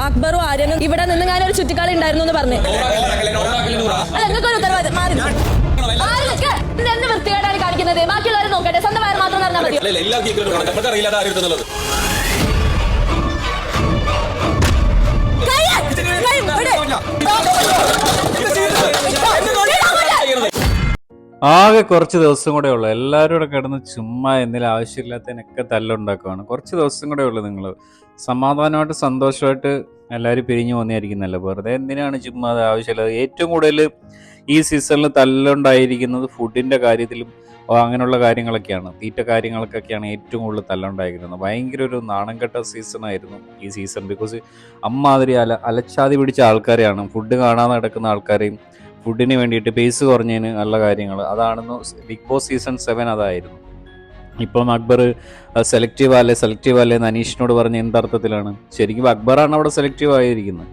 അക്ബറും ആര്യനും ഇവിടെ നിന്ന് ഞാൻ ഒരു ചുറ്റിക്കളി ഉണ്ടായിരുന്നു എന്ന് പറഞ്ഞു. നിങ്ങൾക്കൊരു ഉത്തരവാദിത്തം മാറി എന്ത് വൃത്തികേടാണ് കാണിക്കുന്നത്? ബാക്കിയുള്ളവർ നോക്കട്ടെ, സ്വന്തം വയർ മാത്രം പറഞ്ഞാൽ മതി. ആകെ കുറച്ച് ദിവസം കൂടെ ഉള്ളു. എല്ലാവരും കൂടെ കിടന്ന് ചുമ്മാ എന്തെങ്കിലും ആവശ്യമില്ലാത്തതിനൊക്കെ തല്ലുണ്ടാക്കുവാണ്. കുറച്ച് ദിവസം കൂടെ ഉള്ളു. നിങ്ങൾ സമാധാനമായിട്ട് സന്തോഷമായിട്ട് എല്ലാവരും പിരിഞ്ഞു പോകുന്നതായിരിക്കുന്നല്ലോ. വെറുതെ എന്തിനാണ് ചുമ്മാ അത് ആവശ്യമില്ലാതെ. ഏറ്റവും കൂടുതൽ ഈ സീസണിൽ തല്ലുണ്ടായിരിക്കുന്നത് ഫുഡിൻ്റെ കാര്യത്തിലും അങ്ങനെയുള്ള കാര്യങ്ങളൊക്കെയാണ്, തീറ്റ കാര്യങ്ങൾക്കൊക്കെയാണ് ഏറ്റവും കൂടുതൽ തല്ലുണ്ടായിരിക്കുന്നത്. ഭയങ്കര ഒരു നാണം കെട്ട സീസണായിരുന്നു ഈ സീസൺ. ബിക്കോസ് അമ്മാതിരി അലച്ചാതി പിടിച്ച ആൾക്കാരെയാണ്, ഫുഡ് കാണാതെ നടക്കുന്ന ആൾക്കാരെയും ഫുഡിന് വേണ്ടിയിട്ട് പേസ് കുറഞ്ഞതിന് നല്ല കാര്യങ്ങൾ അതാണെന്ന് ബിഗ് ബോസ് സീസൺ 7 അതായിരുന്നു. ഇപ്പം അക്ബർ സെലക്റ്റീവ് അല്ലേ എന്ന് അനീഷിനോട് പറഞ്ഞ എന്തർത്ഥത്തിലാണ്? ശരിക്കും അക്ബറാണ് അവിടെ സെലക്റ്റീവ് ആയിരിക്കുന്നത്.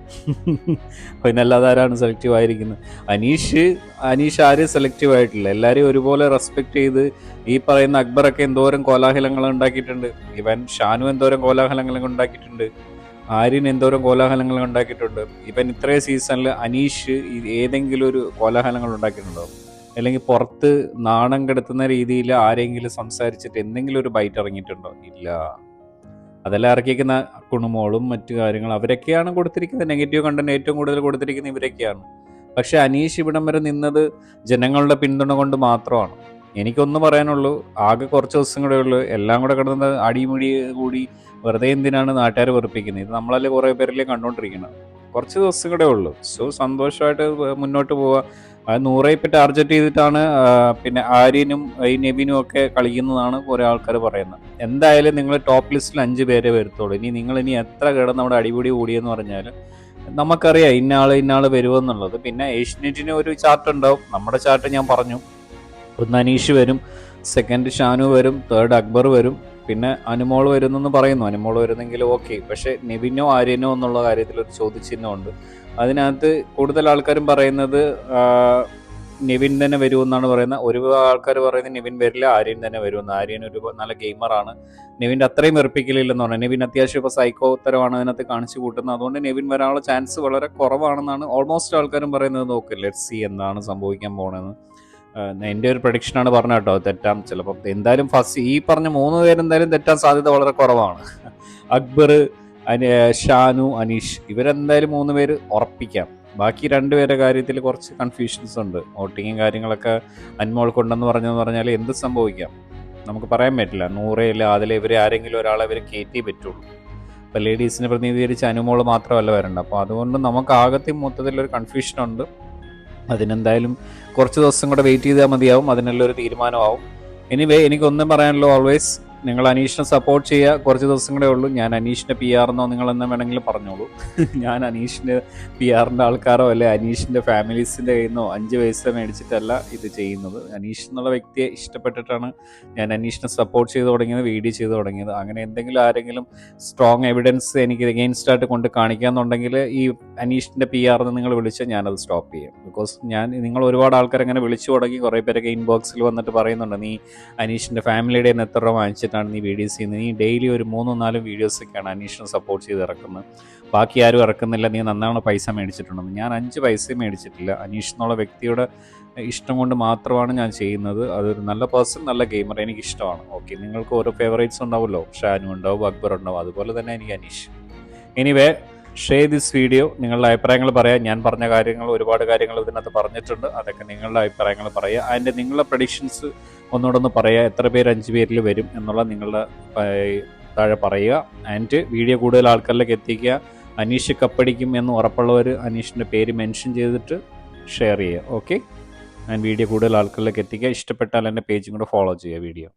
പിന്നല്ലാതെ ആരാണ് സെലക്റ്റീവ് ആയിരിക്കുന്നത്? അനീഷ് ആരും സെലക്റ്റീവ് ആയിട്ടില്ല. എല്ലാവരെയും ഒരുപോലെ റെസ്പെക്ട് ചെയ്ത് ഈ പറയുന്ന അക്ബറൊക്കെ എന്തോരം കോലാഹലങ്ങൾ ഉണ്ടാക്കിയിട്ടുണ്ട്. ഇവൻ ഷാനു എന്തോരം കോലാഹലങ്ങൾ ഉണ്ടാക്കിയിട്ടുണ്ട്. ആര്യൻ എന്തോരം കോലാഹലങ്ങൾ ഉണ്ടാക്കിയിട്ടുണ്ട്. ഇപ്പം ഇത്രയും സീസണിൽ അനീഷ് ഏതെങ്കിലും ഒരു കോലാഹലങ്ങൾ ഉണ്ടാക്കിയിട്ടുണ്ടോ? അല്ലെങ്കിൽ പുറത്ത് നാണം കെടുത്തുന്ന രീതിയിൽ ആരെങ്കിലും സംസാരിച്ചിട്ട് എന്തെങ്കിലും ഒരു ബൈറ്റ് ഇറങ്ങിയിട്ടുണ്ടോ? ഇല്ല. അതെല്ലാം ഇറക്കിയിരിക്കുന്ന കുണുമോളും മറ്റു കാര്യങ്ങളും അവരൊക്കെയാണ് കൊടുത്തിരിക്കുന്നത്. നെഗറ്റീവ് കണ്ടന്റ് ഏറ്റവും കൂടുതൽ കൊടുത്തിരിക്കുന്നത് ഇവരൊക്കെയാണ്. പക്ഷെ അനീഷ് ഇവിടം വരെ നിന്നത് ജനങ്ങളുടെ പിന്തുണ കൊണ്ട് മാത്രമാണ്. എനിക്കൊന്നും പറയാനുള്ളൂ, ആകെ കുറച്ച് ദിവസം കൂടെ ഉള്ളൂ. എല്ലാം കൂടെ കിടന്ന് അടിമുടി കൂടി വെറുതെ എന്തിനാണ് നാട്ടുകാരെ വെറുപ്പിക്കുന്നത്? ഇത് നമ്മളല്ലേ കുറേ പേരിലേ കണ്ടുകൊണ്ടിരിക്കുന്നത്. കുറച്ച് ദിവസം കൂടെ ഉള്ളൂ. സോ സന്തോഷമായിട്ട് മുന്നോട്ട് പോവുക. അത് 100 ഇപ്പം ടാർഗറ്റ് ചെയ്തിട്ടാണ് പിന്നെ ആര്യനും ഈ നെവിനും ഒക്കെ കളിക്കുന്നതാണ് കുറേ ആൾക്കാർ പറയുന്നത്. എന്തായാലും നിങ്ങൾ ടോപ്പ് ലിസ്റ്റിൽ 5 പേരെ വരുത്തുള്ളൂ. ഇനി എത്ര കിടന്ന് അവിടെ അടിപിടി കൂടിയെന്ന് പറഞ്ഞാൽ നമുക്കറിയാം ഇന്നാൾ വരുമെന്നുള്ളത്. പിന്നെ ഏഷ്യനെറ്റിന് ഒരു ചാർട്ട് ഉണ്ടാവും. നമ്മുടെ ചാർട്ട് ഞാൻ പറഞ്ഞു. 1 അനീഷ് വരും, 2 ഷാനു വരും, 3 അക്ബർ വരും, പിന്നെ അനുമോൾ വരുന്നെന്ന് പറയുന്നു. അനുമോൾ വരുന്നെങ്കിൽ ഓക്കെ. പക്ഷെ നെവിനോ ആര്യനോ എന്നുള്ള കാര്യത്തിൽ ഒരു ചോദ്യചിഹ്നമുണ്ട്. അതിനകത്ത് കൂടുതൽ ആൾക്കാരും പറയുന്നത് നെവിൻ തന്നെ വരുമെന്നാണ് പറയുന്നത്. ഒരുപാട് ആൾക്കാർ പറയുന്നത് നെവിൻ വരില്ല, ആര്യൻ തന്നെ വരുമെന്ന്. ആര്യൻ ഒരു നല്ല ഗെയിമറാണ്. നെവിൻ്റെ അത്രയും വെറുപ്പിക്കലില്ലെന്ന് പറഞ്ഞാൽ നെവിൻ അത്യാവശ്യം ഇപ്പോൾ സൈക്കോ തരമാണ് അതിനകത്ത് കാണിച്ചു കൂട്ടുന്നത്. അതുകൊണ്ട് നെവിൻ വരാനുള്ള ചാൻസ് വളരെ കുറവാണെന്നാണ് ഓൾമോസ്റ്റ് ആൾക്കാരും പറയുന്നത്. നോക്ക്, ലെറ്റ്സ് സീ എന്താണ് സംഭവിക്കാൻ പോകണമെന്ന്. എൻ്റെ ഒരു പ്രഡിക്ഷനാണ് പറഞ്ഞ കേട്ടോ, തെറ്റാം ചിലപ്പം. എന്തായാലും ഫസ്റ്റ് ഈ പറഞ്ഞ 3 പേരെന്തായാലും തെറ്റാൻ സാധ്യത വളരെ കുറവാണ്. അക്ബർ, ഷാനു, അനീഷ് ഇവരെന്തായാലും 3 പേര് ഉറപ്പിക്കാം. ബാക്കി 2 പേരുടെ കാര്യത്തിൽ കുറച്ച് കൺഫ്യൂഷൻസ് ഉണ്ട്. വോട്ടിങ്ങും കാര്യങ്ങളൊക്കെ അനുമോൾ കൊണ്ടെന്ന് പറഞ്ഞാൽ എന്ത് സംഭവിക്കാം നമുക്ക് പറയാൻ പറ്റില്ല. 100 അതിൽ ഇവർ ആരെങ്കിലും ഒരാളെ ഇവർ കയറ്റിയേ പറ്റുള്ളൂ. അപ്പോൾ ലേഡീസിനെ പ്രതിനിധീകരിച്ച് അനുമോൾ മാത്രമല്ല വരണ്ട. അപ്പോൾ അതുകൊണ്ട് നമുക്ക് ആകത്തെ മൊത്തത്തിലൊരു കൺഫ്യൂഷനുണ്ട്. അതിനെന്തായാലും കുറച്ച് ദിവസം കൂടെ വെയിറ്റ് ചെയ്താൽ മതിയാവും. അതിനുള്ളൊരു തീരുമാനമാവും. എനിവേ എനിക്കൊന്നും പറയാനുള്ളൂ, ഓൾവേസ് നിങ്ങൾ അനീഷിനെ സപ്പോർട്ട് ചെയ്യുക. കുറച്ച് ദിവസം കൂടെ ഉള്ളൂ. ഞാൻ അനീഷിൻ്റെ PR എന്നോ നിങ്ങളെന്ന് വേണമെങ്കിലും പറഞ്ഞോളൂ. ഞാൻ അനീഷിൻ്റെ PRൻ്റെ ആൾക്കാരോ അല്ലെ അനീഷിൻ്റെ ഫാമിലീസിൻ്റെ കയ്യിൽ നിന്നോ 5 പൈസ മേടിച്ചിട്ടല്ല ഇത് ചെയ്യുന്നത്. അനീഷ് എന്നുള്ള വ്യക്തിയെ ഇഷ്ടപ്പെട്ടിട്ടാണ് ഞാൻ അനീഷിനെ സപ്പോർട്ട് ചെയ്ത് തുടങ്ങിയത്, വീഡിയോ ചെയ്ത് തുടങ്ങിയത്. അങ്ങനെ എന്തെങ്കിലും ആരെങ്കിലും സ്ട്രോങ് എവിഡൻസ് എനിക്ക് എഗെയിൻസ്റ്റ് ആയിട്ട് കൊണ്ട് കാണിക്കാന്നുണ്ടെങ്കിൽ ഈ അനീഷിൻ്റെ PR എന്ന് നിങ്ങൾ വിളിച്ചാൽ ഞാനത് സ്റ്റോപ്പ് ചെയ്യും. ബിക്കോസ് നിങ്ങൾ ഒരുപാട് ആൾക്കാർ അങ്ങനെ വിളിച്ചു തുടങ്ങി. കുറേ പേരൊക്കെ ഇൻബോക്സിൽ വന്നിട്ട് പറയുന്നുണ്ട്, നീ അനീഷിൻ്റെ ഫാമിലിയുടെ നിന്ന് എത്ര രൂപ വാങ്ങിച്ചിട്ടാണ് നീ വീഡിയോസ് ചെയ്യുന്നത്? നീ ഡെയിലി ഒരു 3-4 വീഡിയോസൊക്കെയാണ് അനീഷിനെ സപ്പോർട്ട് ചെയ്ത് ഇറക്കുന്നത്, ബാക്കി ആരും ഇറക്കുന്നില്ല, നീ നന്നാണ് പൈസ മേടിച്ചിട്ടുണ്ടെന്ന്. ഞാൻ 5 പൈസയും മേടിച്ചിട്ടില്ല. അനീഷ് എന്നുള്ള വ്യക്തിയുടെ ഇഷ്ടം കൊണ്ട് മാത്രമാണ് ഞാൻ ചെയ്യുന്നത്. അതൊരു നല്ല പേഴ്സൺ, നല്ല ഗെയിമർ, എനിക്കിഷ്ടമാണ്. ഓക്കെ, നിങ്ങൾക്ക് ഓരോ ഫേവറേറ്റ്സ് ഉണ്ടാവുമല്ലോ. ഷാനു ഉണ്ടാവും, അക്ബർ ഉണ്ടാവും, അതുപോലെ തന്നെ എനിക്ക് Aneesh. Anyway, share this video. നിങ്ങളുടെ അഭിപ്രായങ്ങൾ പറയാം. ഞാൻ പറഞ്ഞ കാര്യങ്ങൾ, ഒരുപാട് കാര്യങ്ങൾ ഇതിനകത്ത് പറഞ്ഞിട്ടുണ്ട്. അതൊക്കെ നിങ്ങളുടെ അഭിപ്രായങ്ങൾ പറയുക. അതിൻ്റെ നിങ്ങളുടെ പ്രഡിക്ഷൻസ് ഒന്നുകൂടെ പറയുക. എത്ര പേര് 5 പേരിൽ വരും എന്നുള്ള നിങ്ങളുടെ താഴെ പറയുക. ആൻഡ് വീഡിയോ കൂടുതൽ ആൾക്കാരിലേക്ക് എത്തിക്കുക. അനീഷ് കപ്പടിക്കും എന്ന് ഉറപ്പുള്ളവർ അനീഷിൻ്റെ പേര് മെൻഷൻ ചെയ്തിട്ട് ഷെയർ ചെയ്യുക. ഓക്കെ, ആൻഡ് വീഡിയോ കൂടുതൽ ആൾക്കാരിലേക്ക് എത്തിക്കുക. ഇഷ്ടപ്പെട്ടാൽ എൻ്റെ പേജും കൂടെ ഫോളോ ചെയ്യുക വീഡിയോ.